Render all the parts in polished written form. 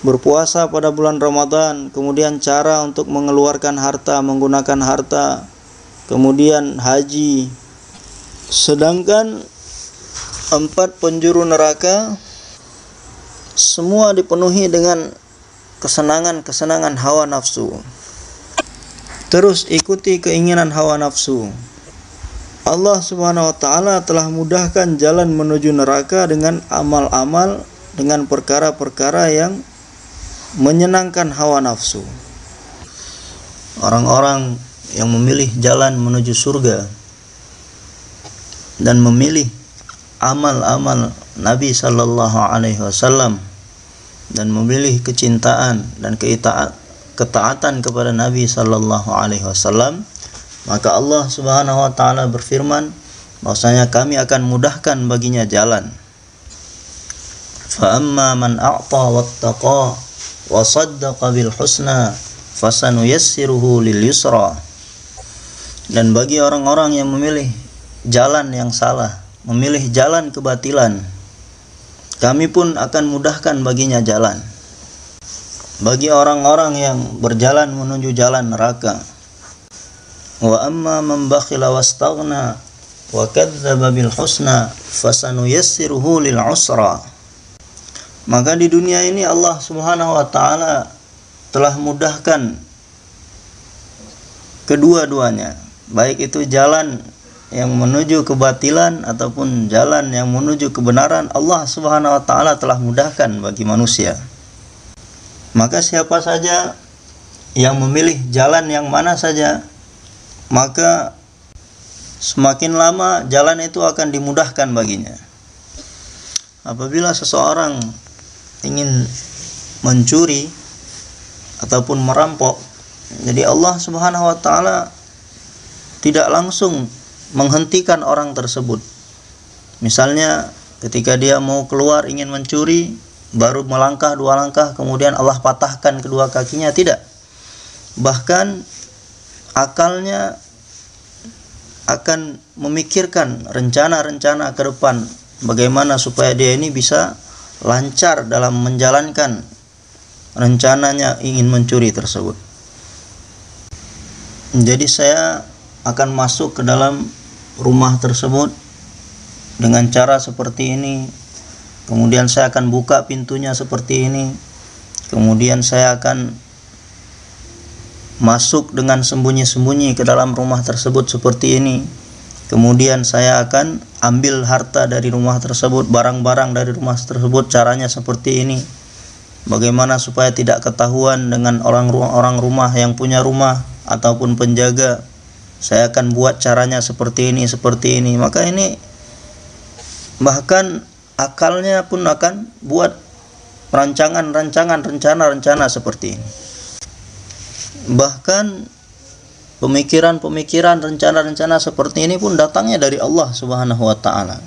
berpuasa pada bulan Ramadan, kemudian cara untuk mengeluarkan harta, menggunakan harta, kemudian haji. Sedangkan 4 penjuru neraka semua dipenuhi dengan kesenangan-kesenangan hawa nafsu. Terus ikuti keinginan hawa nafsu. Allah Subhanahu wa taala telah mudahkan jalan menuju neraka dengan amal-amal, dengan perkara-perkara yang menyenangkan hawa nafsu. Orang-orang yang memilih jalan menuju surga dan memilih amal-amal Nabi sallallahu alaihi wasallam dan memilih kecintaan dan ketaatan kepada Nabi sallallahu alaihi wasallam, maka Allah Subhanahu wa taala berfirman bahwasanya kami akan mudahkan baginya jalan. Fa amma man a'ta wattaqa wa saddaqa bil husna fasanuyassiruhu lil yusra. Dan bagi orang-orang yang memilih jalan yang salah, memilih jalan kebatilan, kami pun akan mudahkan baginya jalan. Bagi orang-orang yang berjalan menuju jalan neraka, wa amma man bakhila wastaghna wa kadzdzaba bil husna fasanuyassiruhu lil usra. Maka di dunia ini Allah Subhanahu wa taala telah mudahkan kedua-duanya, baik itu jalan yang menuju kebatilan ataupun jalan yang menuju kebenaran. Allah Subhanahu wa taala telah mudahkan bagi manusia. Maka siapa saja yang memilih jalan yang mana saja, maka semakin lama jalan itu akan dimudahkan baginya. Apabila seseorang ingin mencuri ataupun merampok, jadi Allah Subhanahu wa taala tidak langsung menghentikan orang tersebut. Misalnya ketika dia mau keluar ingin mencuri, baru melangkah 2 langkah kemudian Allah patahkan kedua kakinya, tidak. Bahkan akalnya akan memikirkan rencana-rencana ke depan, bagaimana supaya dia ini bisa lancar dalam menjalankan rencananya ingin mencuri tersebut. Jadi saya akan masuk ke dalam rumah tersebut dengan cara seperti ini, kemudian saya akan buka pintunya seperti ini, kemudian saya akan masuk dengan sembunyi-sembunyi ke dalam rumah tersebut seperti ini, kemudian saya akan ambil harta dari rumah tersebut, barang-barang dari rumah tersebut, caranya seperti ini. Bagaimana supaya tidak ketahuan dengan orang rumah yang punya rumah ataupun penjaga, saya akan buat caranya seperti ini, seperti ini. Maka ini bahkan akalnya pun akan buat rancangan-rancangan, rencana-rencana seperti ini. Bahkan pemikiran-pemikiran, rencana-rencana seperti ini pun datangnya dari Allah Subhanahu wa taala.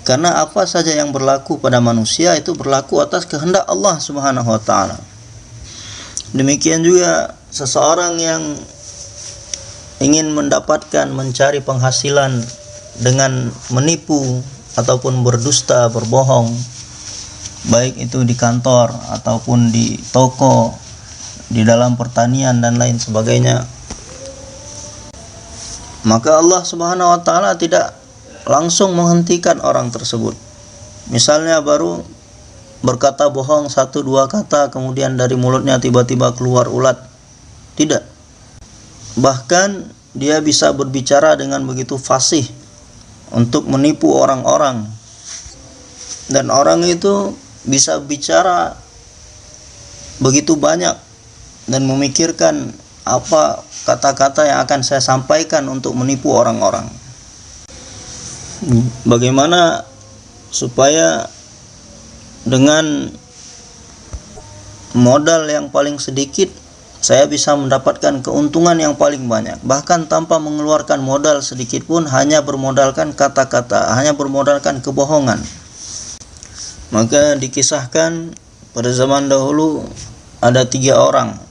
Karena apa saja yang berlaku pada manusia itu berlaku atas kehendak Allah Subhanahu wa taala. Demikian juga seseorang yang ingin mencari penghasilan dengan menipu ataupun berdusta, berbohong, baik itu di kantor ataupun di toko, di dalam pertanian dan lain sebagainya, maka Allah Subhanahu wa taala tidak langsung menghentikan orang tersebut. Misalnya baru berkata bohong 1-2 kata, kemudian dari mulutnya tiba-tiba keluar ulat. Tidak. Bahkan dia bisa berbicara dengan begitu fasih untuk menipu orang-orang, dan orang itu bisa bicara begitu banyak dan memikirkan apa kata-kata yang akan saya sampaikan untuk menipu orang-orang. Bagaimana supaya dengan modal yang paling sedikit saya bisa mendapatkan keuntungan yang paling banyak, bahkan tanpa mengeluarkan modal sedikit pun, hanya bermodalkan kata-kata, hanya bermodalkan kebohongan. Maka dikisahkan pada zaman dahulu ada 3 orang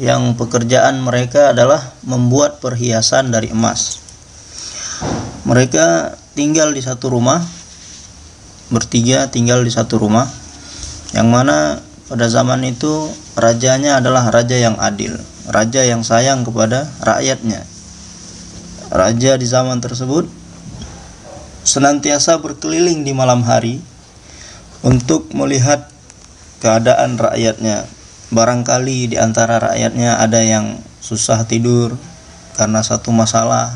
yang pekerjaan mereka adalah membuat perhiasan dari emas. Mereka tinggal di satu rumah, bertiga tinggal di satu rumah, yang mana pada zaman itu rajanya adalah raja yang adil, raja yang sayang kepada rakyatnya. Raja di zaman tersebut senantiasa berkeliling di malam hari untuk melihat keadaan rakyatnya. Barangkali di antara rakyatnya ada yang susah tidur karena satu masalah,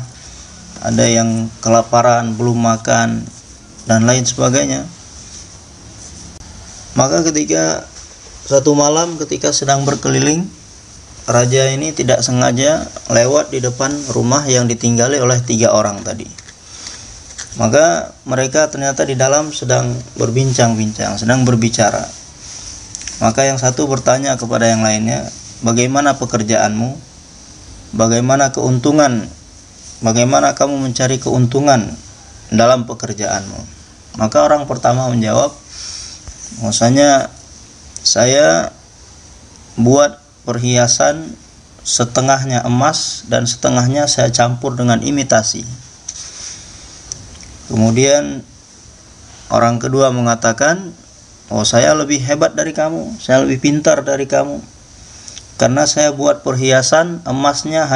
ada yang kelaparan, belum makan, dan lain sebagainya. Maka ketika satu malam ketika sedang berkeliling, raja ini tidak sengaja lewat di depan rumah yang ditinggali oleh 3 orang tadi. Maka mereka ternyata di dalam sedang berbincang-bincang, sedang berbicara. Maka yang satu bertanya kepada yang lainnya, bagaimana pekerjaanmu? Bagaimana keuntungan? Bagaimana kamu mencari keuntungan dalam pekerjaanmu? Maka orang pertama menjawab, bahwasanya saya buat perhiasan setengahnya emas dan setengahnya saya campur dengan imitasi. Kemudian orang kedua mengatakan, oh saya lebih hebat dari kamu, saya lebih pintar dari kamu, karena saya buat perhiasan emasnya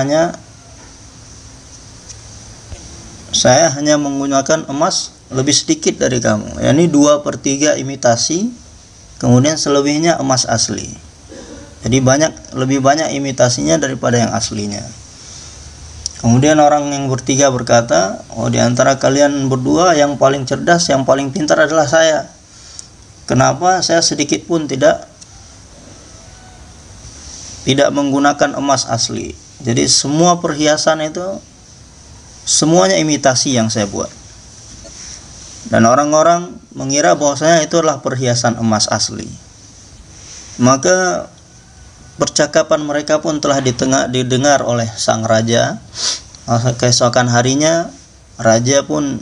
saya hanya menggunakan emas lebih sedikit dari kamu, yakni 2/3 imitasi, kemudian selebihnya emas asli. Jadi lebih banyak imitasinya daripada yang aslinya. Kemudian orang yang bertiga berkata, oh di antara kalian berdua yang paling cerdas, yang paling pintar adalah saya. Kenapa saya sedikit pun tidak menggunakan emas asli? Jadi semua perhiasan itu semuanya imitasi yang saya buat. Dan orang-orang mengira bahwasanya itu adalah perhiasan emas asli. Maka percakapan mereka pun telah didengar oleh sang raja. Keesokan harinya raja pun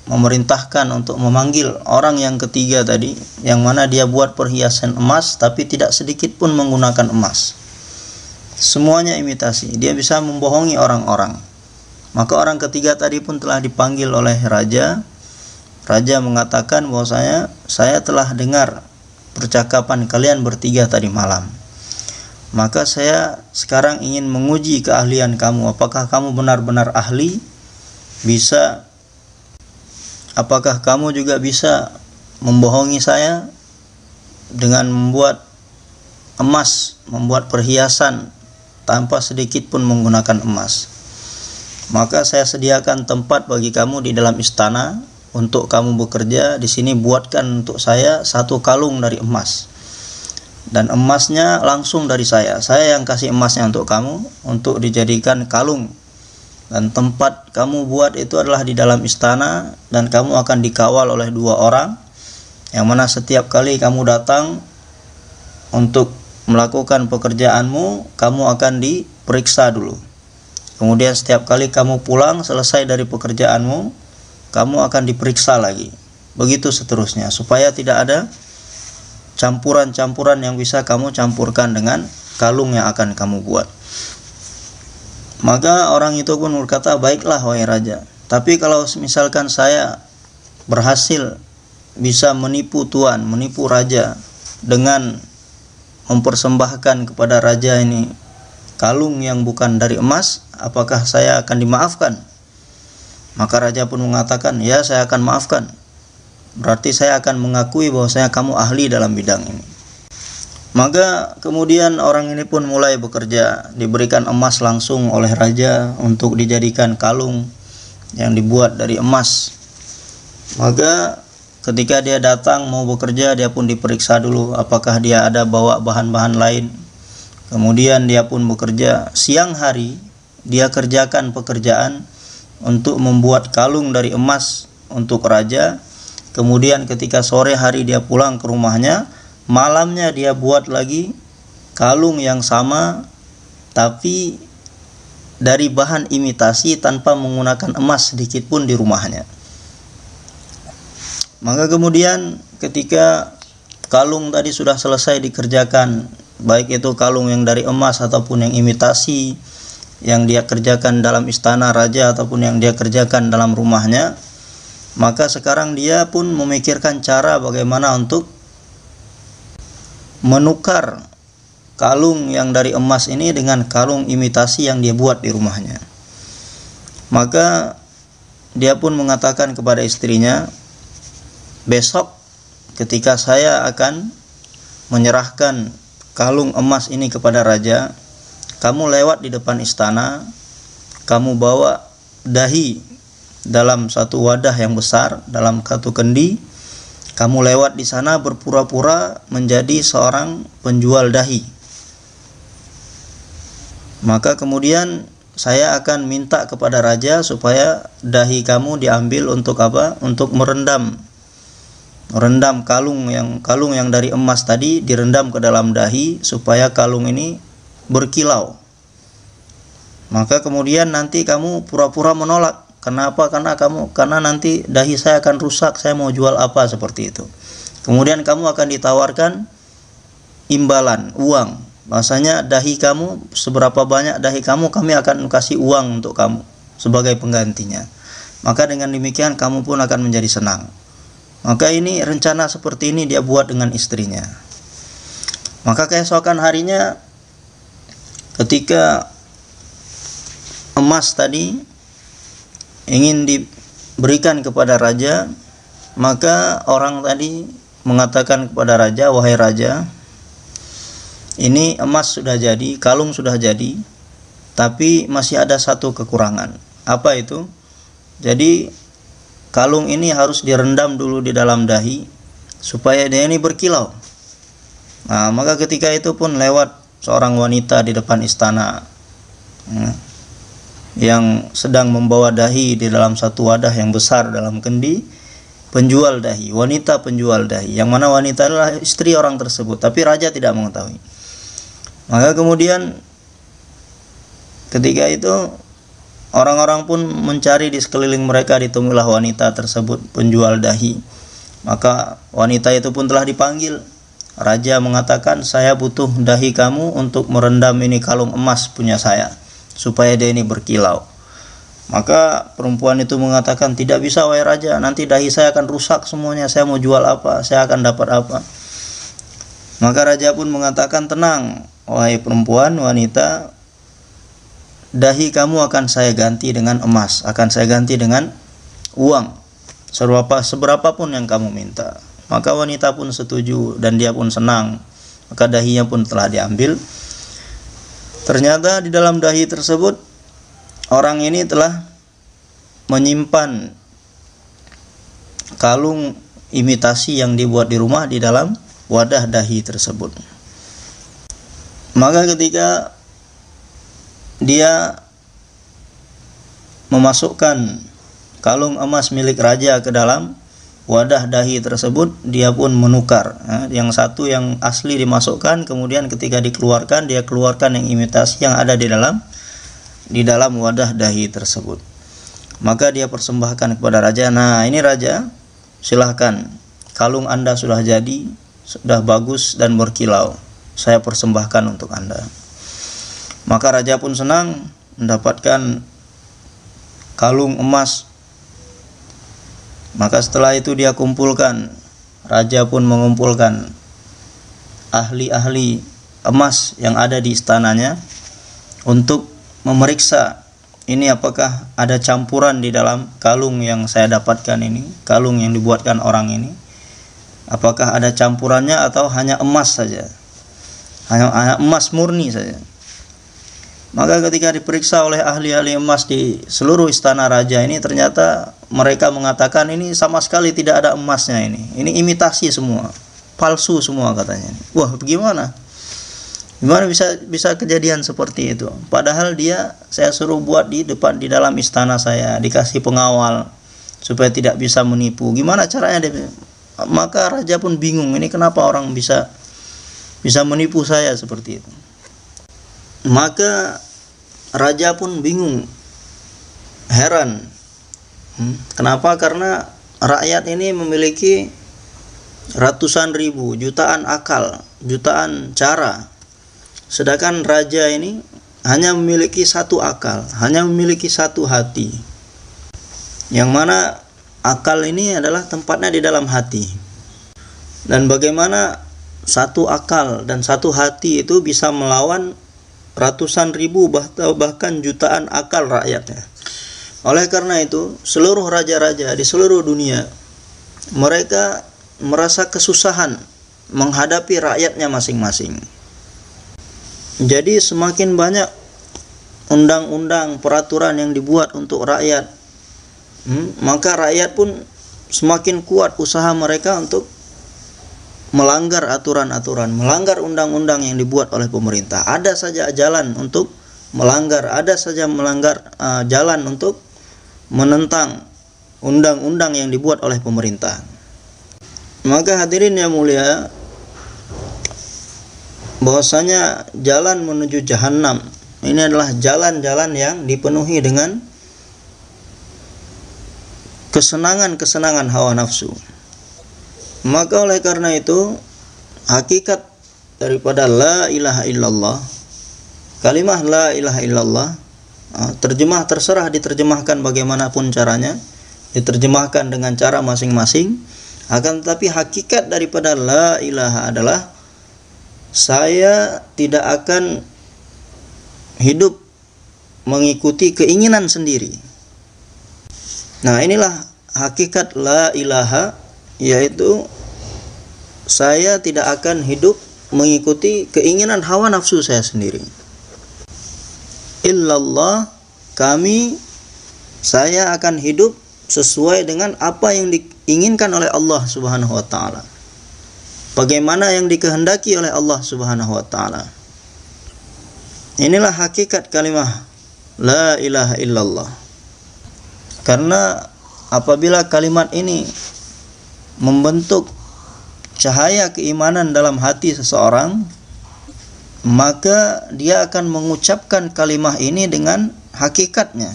memerintahkan untuk memanggil orang yang ketiga tadi, yang mana dia buat perhiasan emas tapi tidak sedikit pun menggunakan emas. Semuanya imitasi, dia bisa membohongi orang-orang. Maka orang ketiga tadi pun telah dipanggil oleh raja. Raja mengatakan bahwasanya saya telah dengar percakapan kalian bertiga tadi malam. Maka saya sekarang ingin menguji keahlian kamu. Apakah kamu benar-benar ahli? Apakah kamu juga bisa membohongi saya dengan membuat emas, membuat perhiasan tanpa sedikit pun menggunakan emas? Maka saya sediakan tempat bagi kamu di dalam istana untuk kamu bekerja. Di sini buatkan untuk saya 1 kalung dari emas, dan emasnya langsung dari saya yang kasih emasnya untuk kamu untuk dijadikan kalung. Dan tempat kamu buat itu adalah di dalam istana, dan kamu akan dikawal oleh 2 orang, yang mana setiap kali kamu datang untuk melakukan pekerjaanmu, kamu akan diperiksa dulu. Kemudian setiap kali kamu pulang selesai dari pekerjaanmu, kamu akan diperiksa lagi. Begitu seterusnya, supaya tidak ada campuran-campuran yang bisa kamu campurkan dengan kalung yang akan kamu buat. Maka orang itu pun berkata, baiklah wahai raja, tapi kalau misalkan saya berhasil bisa menipu tuan, menipu raja dengan mempersembahkan kepada raja ini kalung yang bukan dari emas, apakah saya akan dimaafkan? Maka raja pun mengatakan, ya saya akan maafkan. Berarti saya akan mengakui bahwasanya kamu ahli dalam bidang ini. Maka kemudian orang ini pun mulai bekerja, diberikan emas langsung oleh raja untuk dijadikan kalung yang dibuat dari emas. Maka ketika dia datang mau bekerja, dia pun diperiksa dulu apakah dia ada bawa bahan-bahan lain. Kemudian dia pun bekerja. Siang hari dia kerjakan pekerjaan untuk membuat kalung dari emas untuk raja. Kemudian ketika sore hari dia pulang ke rumahnya, malamnya dia buat lagi kalung yang sama tapi dari bahan imitasi tanpa menggunakan emas sedikit pun di rumahnya. Maka kemudian ketika kalung tadi sudah selesai dikerjakan, baik itu kalung yang dari emas ataupun yang imitasi, yang dia kerjakan dalam istana raja ataupun yang dia kerjakan dalam rumahnya, maka sekarang dia pun memikirkan cara bagaimana untuk menukar kalung yang dari emas ini dengan kalung imitasi yang dia buat di rumahnya. Maka dia pun mengatakan kepada istrinya, besok ketika saya akan menyerahkan kalung emas ini kepada raja, kamu lewat di depan istana, kamu bawa dahi dalam satu wadah yang besar, dalam satu kendi, kamu lewat di sana berpura-pura menjadi seorang penjual dahi. Maka kemudian saya akan minta kepada raja supaya dahi kamu diambil untuk apa? Untuk merendam kalung yang dari emas tadi direndam ke dalam dahi supaya kalung ini berkilau. Maka kemudian nanti kamu pura-pura menolak. Kenapa? Karena nanti dahi saya akan rusak, saya mau jual apa, seperti itu. Kemudian kamu akan ditawarkan imbalan, uang. Bahasanya dahi kamu, seberapa banyak dahi kamu, kami akan kasih uang untuk kamu sebagai penggantinya. Maka dengan demikian kamu pun akan menjadi senang. Maka ini rencana seperti ini dia buat dengan istrinya. Maka keesokan harinya ketika emas tadi ingin diberikan kepada raja, maka orang tadi mengatakan kepada raja, wahai raja, ini emas sudah jadi, kalung sudah jadi, tapi masih ada satu kekurangan. Apa itu? Jadi kalung ini harus direndam dulu di dalam dahi supaya dia ini berkilau. Nah, maka ketika itu pun lewat seorang wanita di depan istana yang sedang membawa dahi di dalam satu wadah yang besar dalam kendi, penjual dahi, wanita penjual dahi, yang mana wanita adalah istri orang tersebut, tapi raja tidak mengetahui. Maka kemudian ketika itu orang-orang pun mencari di sekeliling mereka, ditemuilah wanita tersebut penjual dahi. Maka wanita itu pun telah dipanggil. Raja mengatakan, saya butuh dahi kamu untuk merendam ini kalung emas punya saya supaya dia ini berkilau. Maka perempuan itu mengatakan, tidak bisa wahai raja, nanti dahi saya akan rusak semuanya, saya mau jual apa, saya akan dapat apa. Maka raja pun mengatakan, tenang wahai perempuan, wanita, dahi kamu akan saya ganti dengan emas, akan saya ganti dengan uang, seberapa pun yang kamu minta. Maka wanita pun setuju dan dia pun senang. Maka dahinya pun telah diambil. Ternyata di dalam dahi tersebut orang ini telah menyimpan kalung imitasi yang dibuat di rumah di dalam wadah dahi tersebut. Maka ketika dia memasukkan kalung emas milik raja ke dalam wadah dahi tersebut, dia pun menukar. Yang satu yang asli dimasukkan, kemudian ketika dikeluarkan, dia keluarkan yang imitasi yang ada di dalam wadah dahi tersebut. Maka dia persembahkan kepada raja. Nah, ini raja, silahkan, kalung Anda sudah jadi, sudah bagus dan berkilau, saya persembahkan untuk Anda. Maka raja pun senang mendapatkan kalung emas. Maka setelah itu dia kumpulkan, raja pun mengumpulkan ahli-ahli emas yang ada di istananya untuk memeriksa ini apakah ada campuran di dalam kalung yang saya dapatkan ini, kalung yang dibuatkan orang ini, apakah ada campurannya atau hanya emas saja, hanya emas murni saja. Maka ketika diperiksa oleh ahli-ahli emas di seluruh istana raja ini, ternyata mereka mengatakan ini sama sekali tidak ada emasnya, ini imitasi semua, palsu semua katanya. Wah, bagaimana bisa kejadian seperti itu? Padahal saya suruh buat di dalam istana saya, dikasih pengawal supaya tidak bisa menipu. Gimana caranya dia? Maka raja pun bingung, ini kenapa orang bisa menipu saya seperti itu. Maka raja pun bingung, heran. Kenapa? Karena rakyat ini memiliki ratusan ribu, jutaan akal, jutaan cara. Sedangkan raja ini hanya memiliki satu akal, hanya memiliki satu hati. Yang mana akal ini adalah tempatnya di dalam hati. Dan bagaimana satu akal dan satu hati itu bisa melawan ratusan ribu bahkan jutaan akal rakyatnya. Oleh karena itu, seluruh raja-raja di seluruh dunia mereka merasa kesusahan menghadapi rakyatnya masing-masing. Jadi semakin banyak undang-undang, peraturan yang dibuat untuk rakyat, maka rakyat pun semakin kuat usaha mereka untuk melanggar aturan-aturan, melanggar undang-undang yang dibuat oleh pemerintah. Ada saja jalan untuk melanggar, ada saja jalan untuk menentang undang-undang yang dibuat oleh pemerintah. Maka hadirin yang mulia, bahwasanya jalan menuju jahanam ini adalah jalan-jalan yang dipenuhi dengan kesenangan-kesenangan hawa nafsu. Maka oleh karena itu, hakikat daripada la ilaha illallah, kalimah la ilaha illallah, terserah diterjemahkan bagaimanapun caranya, diterjemahkan dengan cara masing-masing. Akan tetapi hakikat daripada la ilaha adalah saya tidak akan hidup mengikuti keinginan sendiri. Nah, inilah hakikat la ilaha, yaitu saya tidak akan hidup mengikuti keinginan hawa nafsu saya sendiri. Illallah, saya akan hidup sesuai dengan apa yang diinginkan oleh Allah Subhanahu wa taala. Bagaimana yang dikehendaki oleh Allah Subhanahu wa taala. Inilah hakikat kalimah la ilaha illallah. Karena apabila kalimat ini membentuk cahaya keimanan dalam hati seseorang, maka dia akan mengucapkan kalimah ini dengan hakikatnya.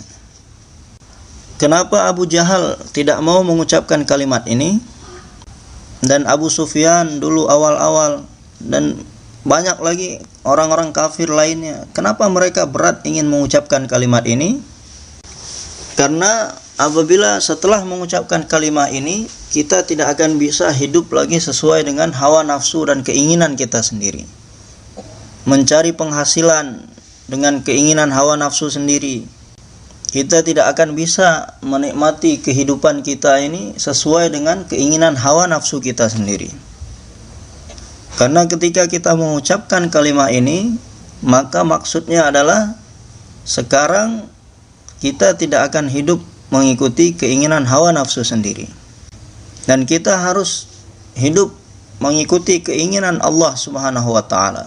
Kenapa Abu Jahal tidak mau mengucapkan kalimat ini? Dan Abu Sufyan dulu awal-awal, dan banyak lagi orang-orang kafir lainnya. Kenapa mereka berat ingin mengucapkan kalimat ini? Karena apabila setelah mengucapkan kalimat ini, kita tidak akan bisa hidup lagi sesuai dengan hawa nafsu dan keinginan kita sendiri. Mencari penghasilan dengan keinginan hawa nafsu sendiri. Kita tidak akan bisa menikmati kehidupan kita ini sesuai dengan keinginan hawa nafsu kita sendiri. Karena ketika kita mengucapkan kalimat ini, maka maksudnya adalah sekarang kita tidak akan hidup mengikuti keinginan hawa nafsu sendiri. Dan kita harus hidup mengikuti keinginan Allah Subhanahu wa taala.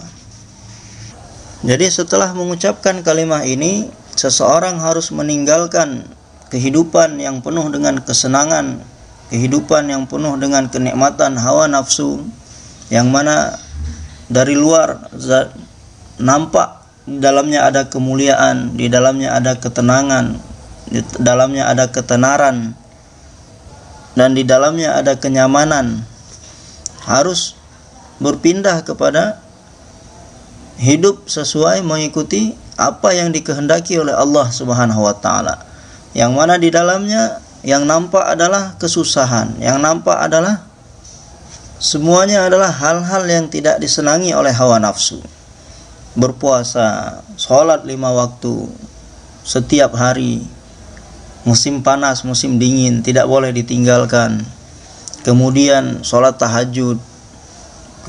Jadi setelah mengucapkan kalimat ini, seseorang harus meninggalkan kehidupan yang penuh dengan kesenangan, kehidupan yang penuh dengan kenikmatan hawa nafsu, yang mana dari luar nampak di dalamnya ada kemuliaan, di dalamnya ada ketenangan, di dalamnya ada ketenaran, dan di dalamnya ada kenyamanan. Harus berpindah kepada hidup sesuai mengikuti apa yang dikehendaki oleh Allah Subhanahu wa taala. Yang mana di dalamnya yang nampak adalah kesusahan, yang nampak adalah semuanya adalah hal-hal yang tidak disenangi oleh hawa nafsu. Berpuasa, sholat 5 waktu setiap hari, musim panas, musim dingin tidak boleh ditinggalkan. Kemudian sholat tahajud,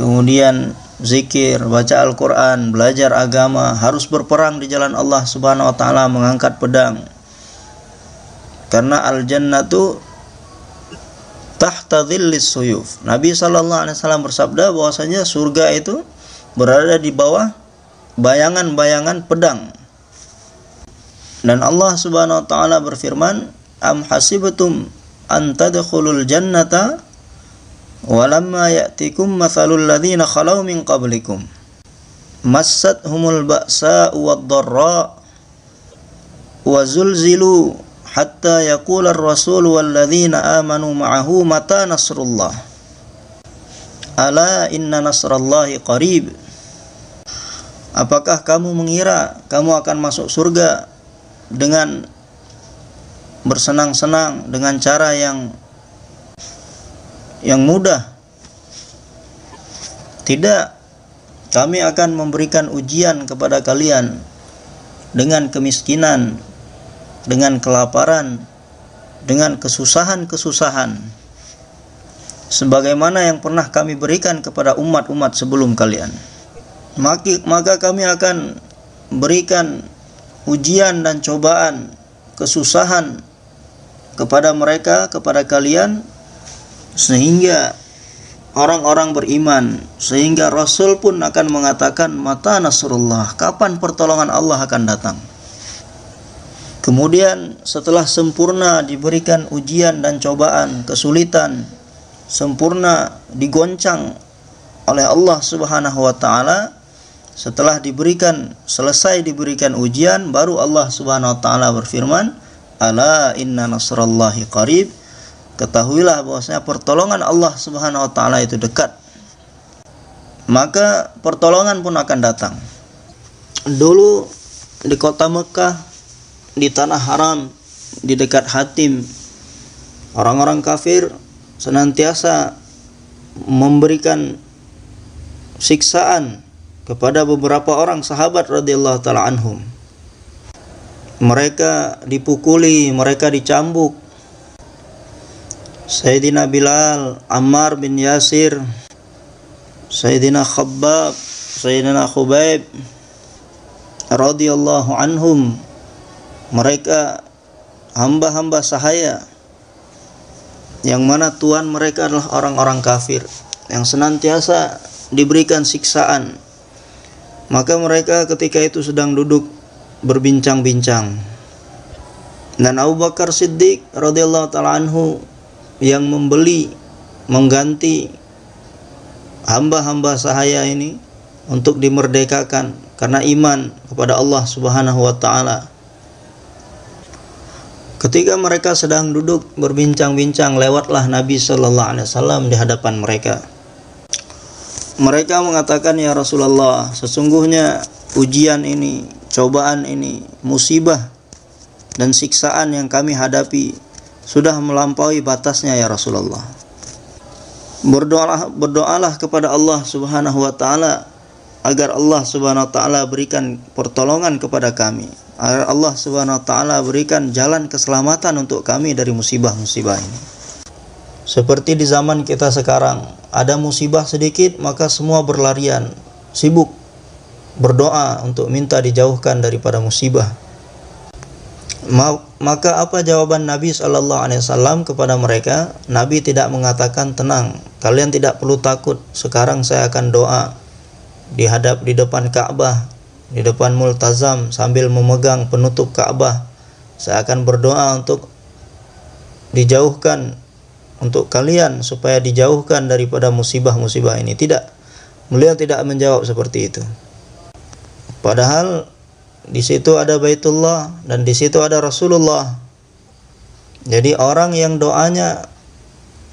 kemudian zikir, baca Al-Quran, belajar agama, harus berperang di jalan Allah Subhanahu wa taala, mengangkat pedang. Karena al-jannatu tahta dhillis suyuf. Nabi SAW bersabda bahwasanya surga itu berada di bawah bayangan-bayangan pedang. Dan Allah Subhanahu wa taala berfirman, am hasibtum an tadkhulul jannata walamma ya'tikum mathalul ladzina khalau min qablikum massathumul ba'sa'u wad-dharra wa zulzilu hatta yaqula ar-rasul wal ladzina amanu ma'ahu mata nasrullah ala inna nasrallahi qarib. Apakah kamu mengira kamu akan masuk surga dengan bersenang-senang dengan cara yang mudah? Tidak, kami akan memberikan ujian kepada kalian dengan kemiskinan, dengan kelaparan, dengan kesusahan-kesusahan, sebagaimana yang pernah kami berikan kepada umat-umat sebelum kalian. Maka kami akan berikan ujian dan cobaan, kesusahan kepada mereka, kepada kalian, sehingga orang-orang beriman, sehingga Rasul pun akan mengatakan, mata nasrullah, kapan pertolongan Allah akan datang. Kemudian setelah sempurna diberikan ujian dan cobaan, kesulitan, sempurna digoncang oleh Allah Subhanahu wa taala, setelah selesai diberikan ujian, baru Allah Subhanahu wa taala berfirman, ala inna nasrallahi qarib. Ketahuilah bahwasanya pertolongan Allah Subhanahu wa taala itu dekat. Maka pertolongan pun akan datang. Dulu di kota Mekah, di tanah haram, di dekat Hatim, orang-orang kafir senantiasa memberikan siksaan kepada beberapa orang sahabat radhiyallahu taala anhum. Mereka dipukuli, mereka dicambuk. Sayyidina Bilal, Ammar bin Yasir, Sayyidina Khabbab, Sayyidina Khubaib radhiyallahu anhum, mereka hamba-hamba sahaya yang mana tuan mereka adalah orang-orang kafir yang senantiasa diberikan siksaan. Maka mereka ketika itu sedang duduk berbincang-bincang, dan Abu Bakar Siddiq radhiyallahu taala anhu yang mengganti hamba-hamba sahaya ini untuk dimerdekakan karena iman kepada Allah Subhanahu wa taala. Ketika mereka sedang duduk berbincang-bincang, lewatlah Nabi sallallahu alaihi wasallam di hadapan mereka. Mereka mengatakan, ya Rasulullah, sesungguhnya ujian ini, cobaan ini, musibah dan siksaan yang kami hadapi sudah melampaui batasnya ya Rasulullah. Berdoalah kepada Allah Subhanahu wa taala agar Allah Subhanahu wa taala berikan pertolongan kepada kami, agar Allah Subhanahu wa taala berikan jalan keselamatan untuk kami dari musibah-musibah ini. Seperti di zaman kita sekarang, ada musibah sedikit maka semua berlarian, sibuk berdoa untuk minta dijauhkan daripada musibah. Maka apa jawaban Nabi SAW kepada mereka? Nabi tidak mengatakan, tenang, kalian tidak perlu takut, sekarang saya akan doa di depan Ka'bah, di depan Multazam, sambil memegang penutup Ka'bah. Saya akan berdoa untuk dijauhkan, untuk kalian, supaya dijauhkan daripada musibah-musibah ini. Tidak, beliau tidak menjawab seperti itu. Padahal di situ ada Baitullah dan di situ ada Rasulullah. Jadi orang yang doanya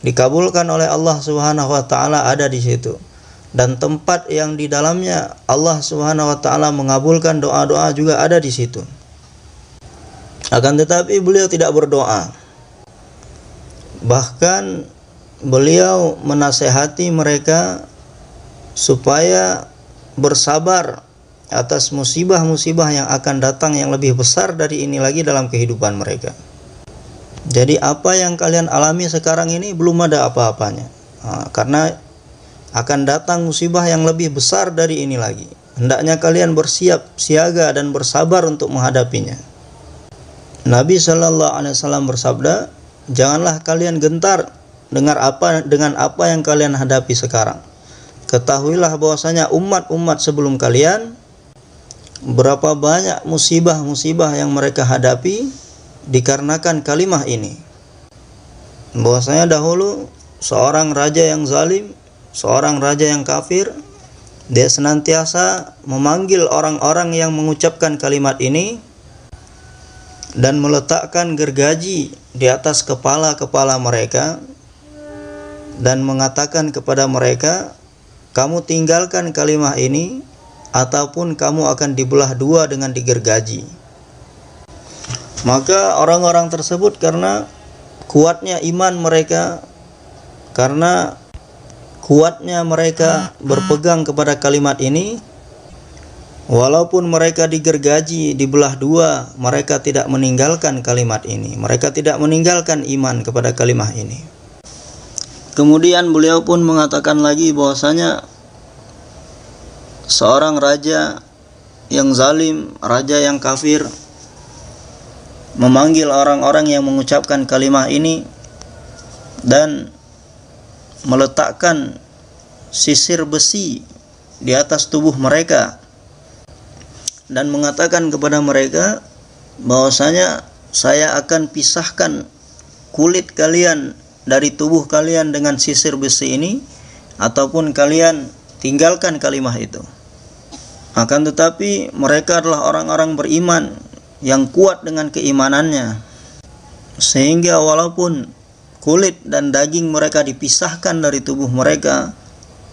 dikabulkan oleh Allah Subhanahu wa taala ada di situ, dan tempat yang di dalamnya Allah Subhanahu wa taala mengabulkan doa-doa juga ada di situ. Akan tetapi beliau tidak berdoa. Bahkan beliau menasehati mereka supaya bersabar atas musibah-musibah yang akan datang yang lebih besar dari ini lagi dalam kehidupan mereka. Jadi apa yang kalian alami sekarang ini belum ada apa-apanya, karena akan datang musibah yang lebih besar dari ini lagi. Hendaknya kalian bersiap siaga dan bersabar untuk menghadapinya. Nabi sallallahu alaihi wasallam bersabda, janganlah kalian gentar dengan apa yang kalian hadapi sekarang. Ketahuilah bahwasanya umat-umat sebelum kalian, berapa banyak musibah-musibah yang mereka hadapi dikarenakan kalimah ini. Bahwasanya dahulu seorang raja yang zalim, seorang raja yang kafir, dia senantiasa memanggil orang-orang yang mengucapkan kalimat ini dan meletakkan gergaji di atas kepala-kepala mereka dan mengatakan kepada mereka, kamu tinggalkan kalimat ini ataupun kamu akan dibelah dua dengan digergaji. Maka orang-orang tersebut karena kuatnya iman mereka, karena kuatnya mereka berpegang kepada kalimat ini, walaupun mereka digergaji, dibelah dua, mereka tidak meninggalkan kalimat ini. Mereka tidak meninggalkan iman kepada kalimat ini. Kemudian beliau pun mengatakan lagi bahwasanya seorang raja yang zalim, raja yang kafir, memanggil orang-orang yang mengucapkan kalimat ini dan meletakkan sisir besi di atas tubuh mereka dan mengatakan kepada mereka bahwasanya saya akan pisahkan kulit kalian dari tubuh kalian dengan sisir besi ini, ataupun kalian tinggalkan kalimat itu. Akan tetapi mereka adalah orang-orang beriman yang kuat dengan keimanannya, sehingga walaupun kulit dan daging mereka dipisahkan dari tubuh mereka,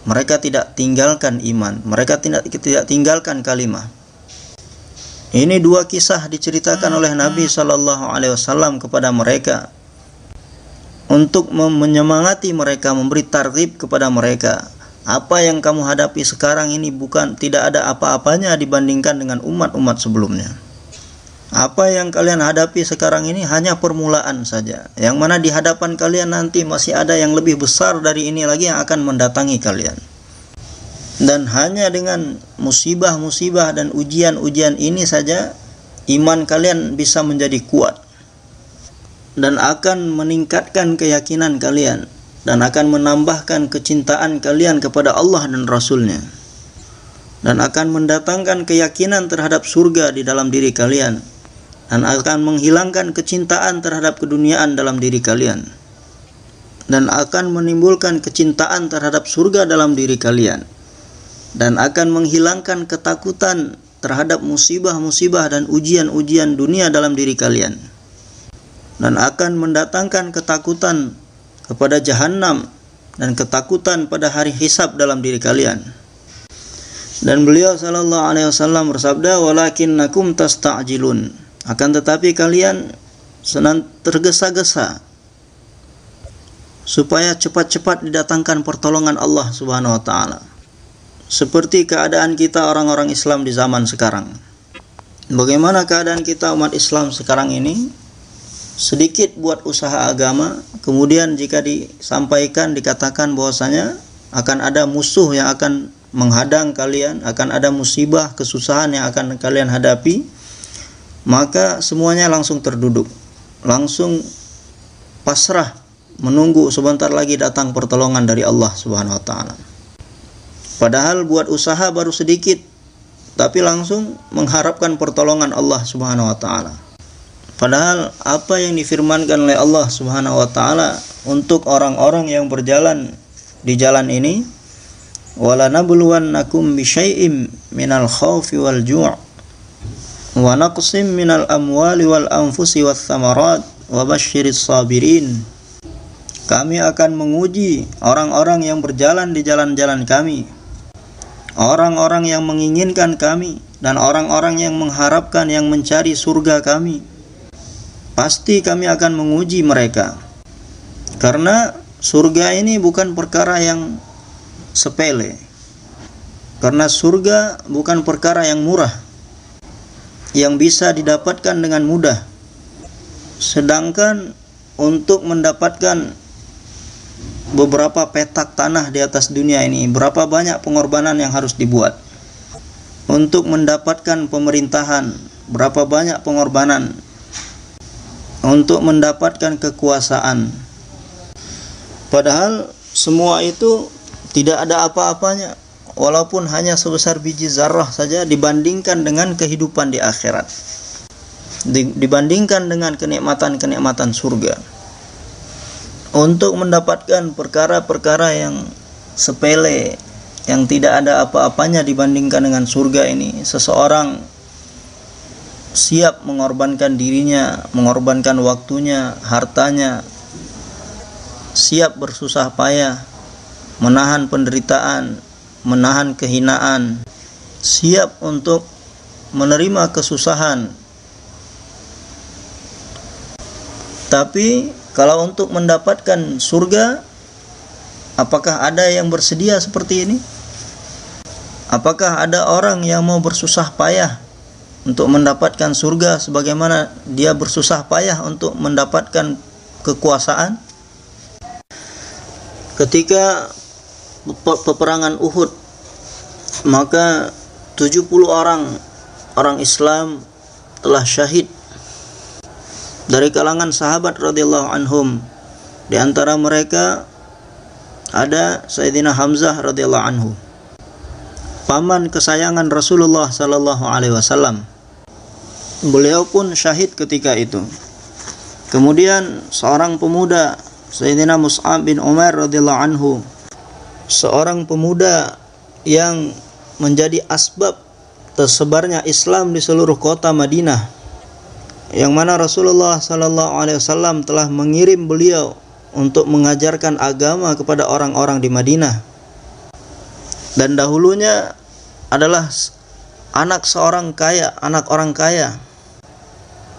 mereka tidak tinggalkan iman, mereka tidak tinggalkan kalimat. Ini dua kisah diceritakan oleh Nabi SAW kepada mereka untuk menyemangati mereka, memberi targhib kepada mereka. Apa yang kamu hadapi sekarang ini tidak ada apa-apanya dibandingkan dengan umat-umat sebelumnya. Apa yang kalian hadapi sekarang ini hanya permulaan saja, yang mana di hadapan kalian nanti masih ada yang lebih besar dari ini lagi yang akan mendatangi kalian. Dan hanya dengan musibah-musibah dan ujian-ujian ini saja iman kalian bisa menjadi kuat dan akan meningkatkan keyakinan kalian dan akan menambahkan kecintaan kalian kepada Allah dan Rasul-Nya, dan akan mendatangkan keyakinan terhadap surga di dalam diri kalian, dan akan menghilangkan kecintaan terhadap keduniaan dalam diri kalian, dan akan menimbulkan kecintaan terhadap surga dalam diri kalian, dan akan menghilangkan ketakutan terhadap musibah-musibah dan ujian-ujian dunia dalam diri kalian, dan akan mendatangkan ketakutan kepada jahanam dan ketakutan pada hari hisab dalam diri kalian. Dan beliau sallallahu alaihi wasallam bersabda, walakinnakum tasta'jilun, akan tetapi kalian tergesa-gesa supaya cepat-cepat didatangkan pertolongan Allah Subhanahu wa taala. Seperti keadaan kita orang-orang Islam di zaman sekarang. Bagaimana keadaan kita umat Islam sekarang ini? Sedikit buat usaha agama, kemudian jika disampaikan, dikatakan bahwasanya akan ada musuh yang akan menghadang kalian, akan ada musibah, kesusahan yang akan kalian hadapi, maka semuanya langsung terduduk, langsung pasrah, menunggu sebentar lagi datang pertolongan dari Allah Subhanahu wa taala. Padahal buat usaha baru sedikit, tapi langsung mengharapkan pertolongan Allah Subhanahu wa taala. Padahal apa yang difirmankan oleh Allah Subhanahu wa taala untuk orang-orang yang berjalan di jalan ini, wala nabluwannakum bisyai'im minal khaufi wal ju' wa naqsim minal amwali wal anfusi wath thamarat wa basyiris sabirin. Kami akan menguji orang-orang yang berjalan di jalan-jalan kami, orang-orang yang menginginkan kami, dan orang-orang yang mengharapkan, yang mencari surga kami. Pasti kami akan menguji mereka, karena surga ini bukan perkara yang sepele, karena surga bukan perkara yang murah, yang bisa didapatkan dengan mudah. Sedangkan untuk mendapatkan beberapa petak tanah di atas dunia ini, berapa banyak pengorbanan yang harus dibuat. Untuk mendapatkan pemerintahan, berapa banyak pengorbanan. Untuk mendapatkan kekuasaan, padahal semua itu tidak ada apa-apanya, walaupun hanya sebesar biji zarrah saja dibandingkan dengan kehidupan di akhirat, dibandingkan dengan kenikmatan-kenikmatan surga. Untuk mendapatkan perkara-perkara yang sepele, yang tidak ada apa-apanya dibandingkan dengan surga ini, seseorang siap mengorbankan dirinya, mengorbankan waktunya, hartanya, siap bersusah payah, menahan penderitaan, menahan kehinaan, siap untuk menerima kesusahan. Tapi kalau untuk mendapatkan surga, Apakah ada yang bersedia seperti ini? Apakah ada orang yang mau bersusah payah untuk mendapatkan surga sebagaimana dia bersusah payah untuk mendapatkan kekuasaan? Ketika peperangan Uhud, maka 70 orang Islam telah syahid dari kalangan sahabat radhiyallahu anhum. Di antara mereka ada Sayyidina Hamzah radhiyallahu anhu, paman kesayangan Rasulullah sallallahu alaihi wasallam. Beliau pun syahid ketika itu. Kemudian seorang pemuda, Sayyidina Mus'ab bin Umair radhiyallahu anhu, seorang pemuda yang menjadi asbab tersebarnya Islam di seluruh kota Madinah, yang mana Rasulullah sallallahu alaihi wasallam telah mengirim beliau untuk mengajarkan agama kepada orang-orang di Madinah. Dan dahulunya adalah anak seorang kaya, anak orang kaya.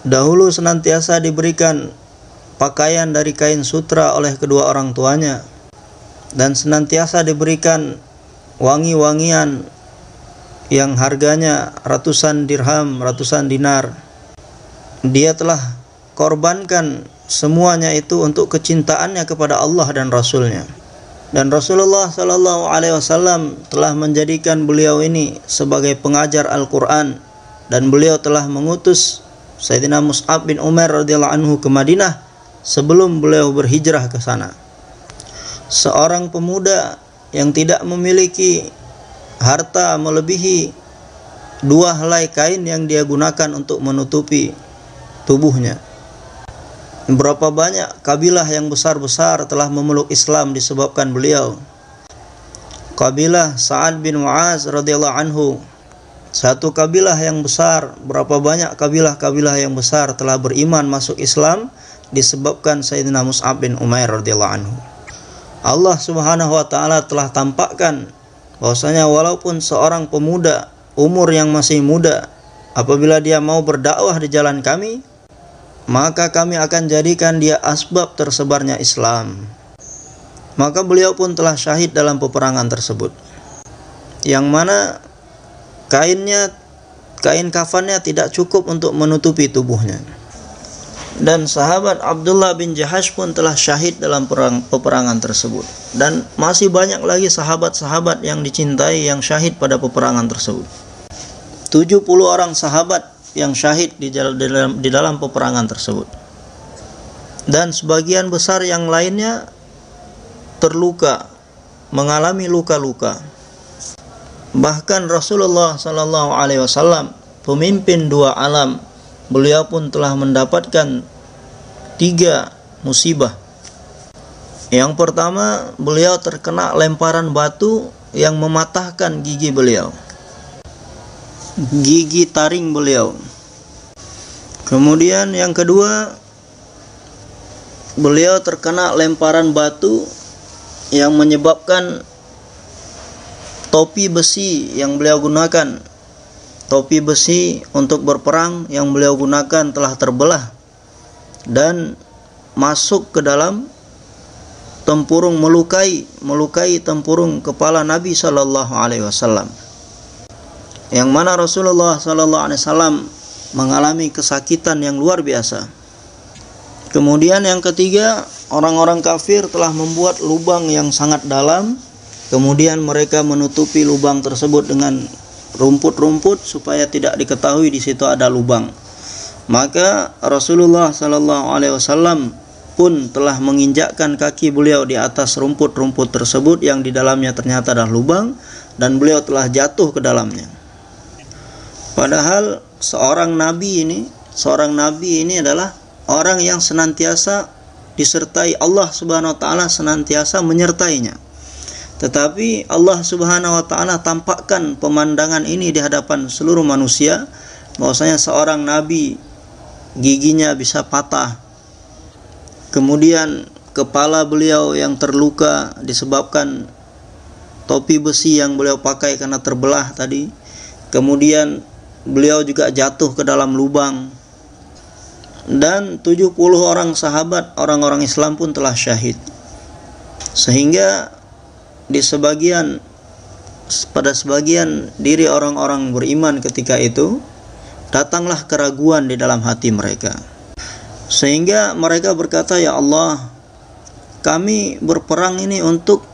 Dahulu senantiasa diberikan pakaian dari kain sutra oleh kedua orang tuanya, dan senantiasa diberikan wangi-wangian yang harganya ratusan dirham, ratusan dinar. Dia telah korbankan semuanya itu untuk kecintaannya kepada Allah dan Rasulnya. Dan Rasulullah sallallahu alaihi wasallam telah menjadikan beliau ini sebagai pengajar Al-Quran, dan beliau telah mengutus Sayyidina Mus'ab bin Umair radhiyallahu anhu ke Madinah sebelum beliau berhijrah ke sana. Seorang pemuda yang tidak memiliki harta melebihi 2 helai kain yang dia gunakan untuk menutupi tubuhnya. Berapa banyak kabilah yang besar-besar telah memeluk Islam disebabkan beliau. Kabilah Sa'ad bin Mu'az radhiyallahu anhu, satu kabilah yang besar. Berapa banyak kabilah-kabilah yang besar telah beriman masuk Islam disebabkan Sayyidina Mus'ab bin Umair radhiyallahu anhu. Allah Subhanahu wa taala telah tampakkan bahwasanya walaupun seorang pemuda umur yang masih muda, apabila dia mau berdakwah di jalan kami, maka kami akan jadikan dia asbab tersebarnya Islam. Maka beliau pun telah syahid dalam peperangan tersebut, yang mana kain kafannya tidak cukup untuk menutupi tubuhnya. Dan sahabat Abdullah bin Jahash pun telah syahid dalam peperangan tersebut. Dan masih banyak lagi sahabat-sahabat yang dicintai yang syahid pada peperangan tersebut. 70 orang sahabat yang syahid di dalam peperangan tersebut, dan sebagian besar yang lainnya terluka, mengalami luka-luka. Bahkan Rasulullah sallallahu alaihi wasallam, pemimpin 2 alam, beliau pun telah mendapatkan 3 musibah. Yang pertama, beliau terkena lemparan batu yang mematahkan gigi beliau, gigi taring beliau. Kemudian yang kedua, beliau terkena lemparan batu yang menyebabkan topi besi yang beliau gunakan, topi besi untuk berperang yang beliau gunakan telah terbelah dan masuk ke dalam tempurung, melukai tempurung kepala Nabi sallallahu alaihi wasallam, yang mana Rasulullah sallallahu alaihi wasallam mengalami kesakitan yang luar biasa. Kemudian yang ketiga, orang-orang kafir telah membuat lubang yang sangat dalam, kemudian mereka menutupi lubang tersebut dengan rumput-rumput supaya tidak diketahui di situ ada lubang. Maka Rasulullah sallallahu alaihi wasallam pun telah menginjakkan kaki beliau di atas rumput-rumput tersebut yang di dalamnya ternyata ada lubang, dan beliau telah jatuh ke dalamnya. Padahal seorang nabi ini adalah orang yang senantiasa disertai Allah Subhanahu wa taala, senantiasa menyertainya. Tetapi Allah Subhanahu wa taala tampakkan pemandangan ini di hadapan seluruh manusia, bahwasanya seorang nabi giginya bisa patah. Kemudian kepala beliau yang terluka disebabkan topi besi yang beliau pakai karena terbelah tadi. Kemudian beliau juga jatuh ke dalam lubang. Dan 70 orang sahabat, orang-orang Islam pun telah syahid. Sehingga pada sebagian diri orang-orang beriman ketika itu datanglah keraguan di dalam hati mereka, sehingga mereka berkata, ya Allah, kami berperang ini untuk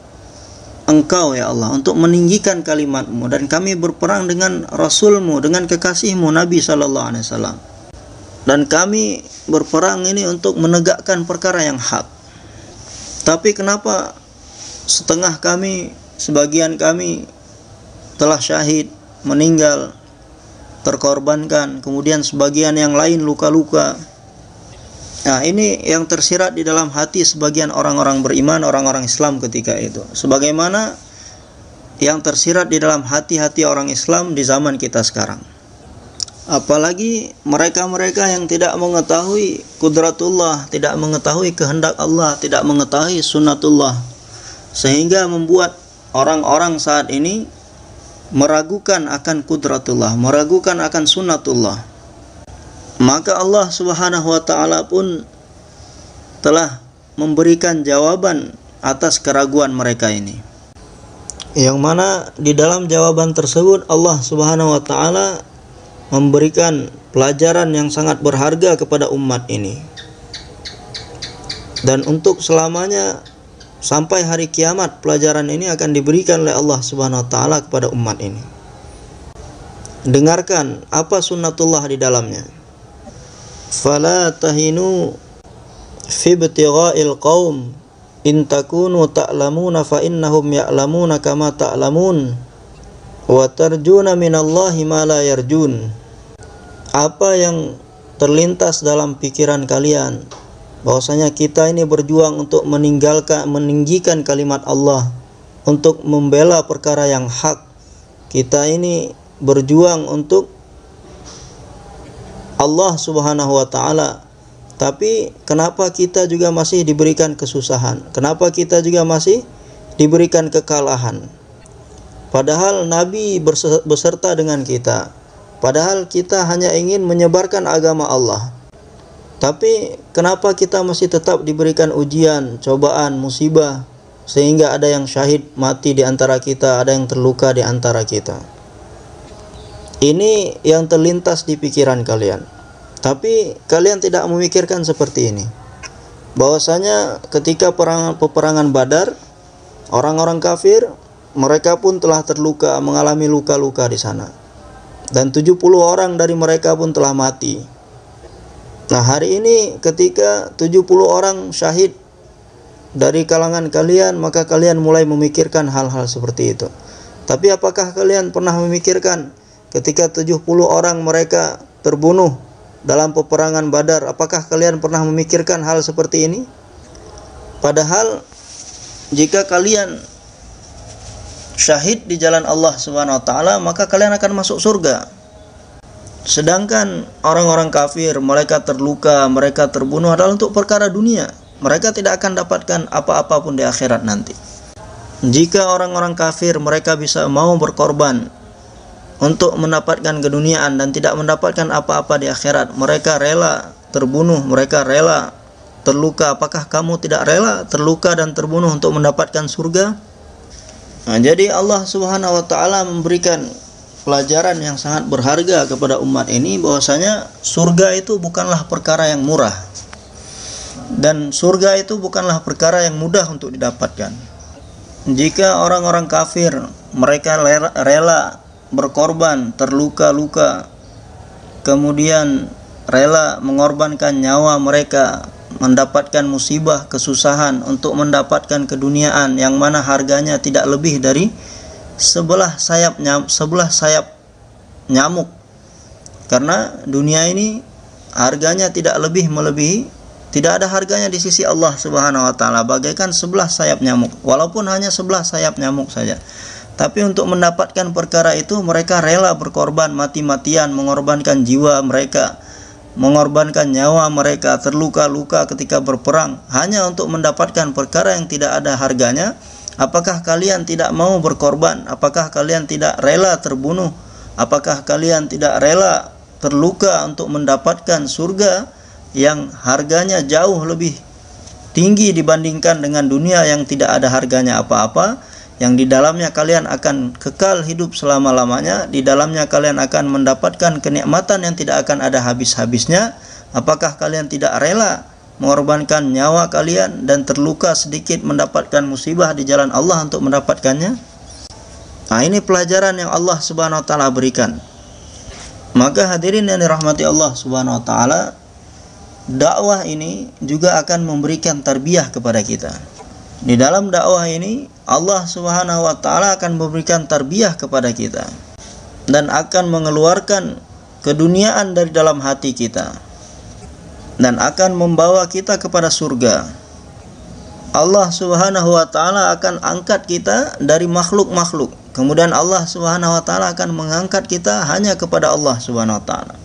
Engkau ya Allah, untuk meninggikan kalimat-Mu, dan kami berperang dengan Rasul-Mu, dengan kekasih-Mu Nabi SAW, dan kami berperang ini untuk menegakkan perkara yang hak. Tapi kenapa setengah kami, sebagian kami telah syahid, meninggal, terkorbankan, kemudian sebagian yang lain luka-luka. Nah, ini yang tersirat di dalam hati sebagian orang-orang beriman, orang-orang Islam ketika itu, sebagaimana yang tersirat di dalam hati-hati orang Islam di zaman kita sekarang. Apalagi mereka-mereka yang tidak mengetahui kudratullah, tidak mengetahui kehendak Allah, tidak mengetahui sunnatullah, sehingga membuat orang-orang saat ini meragukan akan kudratullah, meragukan akan sunnatullah. Maka Allah Subhanahu wa ta'ala pun telah memberikan jawaban atas keraguan mereka ini, yang mana di dalam jawaban tersebut Allah Subhanahu wa ta'ala memberikan pelajaran yang sangat berharga kepada umat ini, dan untuk selamanya sampai hari kiamat pelajaran ini akan diberikan oleh Allah Subhanahu wa ta'ala kepada umat ini. Dengarkan apa sunnatullah di dalamnya. Fala tahinu fi ibtigha'il qaum in takunu ta'lamuna fa innahum ya'lamuna kama ta'lamun wa tarjuna minallahi ma la yarjun. Apa yang terlintas dalam pikiran kalian, bahwasanya kita ini berjuang untuk meninggikan kalimat Allah, untuk membela perkara yang hak. Kita ini berjuang untuk Allah Subhanahu wa ta'ala. Tapi kenapa kita juga masih diberikan kesusahan? Kenapa kita juga masih diberikan kekalahan? Padahal Nabi beserta dengan kita. Padahal kita hanya ingin menyebarkan agama Allah. Tapi kenapa kita masih tetap diberikan ujian, cobaan, musibah, sehingga ada yang syahid mati di antara kita, ada yang terluka di antara kita? Ini yang terlintas di pikiran kalian. Tapi kalian tidak memikirkan seperti ini, bahwasanya ketika peperangan Badar, orang-orang kafir mereka pun telah terluka, mengalami luka-luka di sana, dan 70 orang dari mereka pun telah mati. Nah, hari ini ketika 70 orang syahid dari kalangan kalian, maka kalian mulai memikirkan hal-hal seperti itu. Tapi apakah kalian pernah memikirkan ketika 70 orang mereka terbunuh dalam peperangan Badar? Apakah kalian pernah memikirkan hal seperti ini? Padahal jika kalian syahid di jalan Allah Subhanahu wa ta'ala, maka kalian akan masuk surga. Sedangkan orang-orang kafir, mereka terluka, mereka terbunuh adalah untuk perkara dunia. Mereka tidak akan dapatkan apa-apa pun di akhirat nanti. Jika orang-orang kafir mereka bisa mau berkorban untuk mendapatkan keduniaan dan tidak mendapatkan apa-apa di akhirat, mereka rela terbunuh, mereka rela terluka. Apakah kamu tidak rela terluka dan terbunuh untuk mendapatkan surga? Nah, jadi Allah Subhanahu wa ta'ala memberikan pelajaran yang sangat berharga kepada umat ini, bahwasanya surga itu bukanlah perkara yang murah, dan surga itu bukanlah perkara yang mudah untuk didapatkan. Jika orang-orang kafir mereka rela berkorban, terluka-luka, kemudian rela mengorbankan nyawa mereka, mendapatkan musibah, kesusahan untuk mendapatkan keduniaan yang mana harganya tidak lebih dari sebelah sayap nyamuk. Karena dunia ini harganya tidak lebih melebihi, tidak ada harganya di sisi Allah Subhanahu wa ta'ala bagaikan sebelah sayap nyamuk, walaupun hanya sebelah sayap nyamuk saja. Tapi untuk mendapatkan perkara itu mereka rela berkorban mati-matian, mengorbankan jiwa mereka, mengorbankan nyawa mereka, terluka-luka ketika berperang hanya untuk mendapatkan perkara yang tidak ada harganya. Apakah kalian tidak mau berkorban? Apakah kalian tidak rela terbunuh? Apakah kalian tidak rela terluka untuk mendapatkan surga yang harganya jauh lebih tinggi dibandingkan dengan dunia yang tidak ada harganya apa-apa, yang di dalamnya kalian akan kekal hidup selama-lamanya, di dalamnya kalian akan mendapatkan kenikmatan yang tidak akan ada habis-habisnya. Apakah kalian tidak rela mengorbankan nyawa kalian dan terluka sedikit mendapatkan musibah di jalan Allah untuk mendapatkannya? Nah, ini pelajaran yang Allah Subhanahu wa taala berikan. Maka hadirin yang dirahmati Allah Subhanahu wa taala, dakwah ini juga akan memberikan tarbiyah kepada kita. Di dalam dakwah ini Allah Subhanahu wa taala akan memberikan tarbiyah kepada kita dan akan mengeluarkan keduniaan dari dalam hati kita dan akan membawa kita kepada surga. Allah Subhanahu wa taala akan angkat kita dari makhluk-makhluk. Kemudian Allah Subhanahu wa taala akan mengangkat kita hanya kepada Allah Subhanahu wa taala.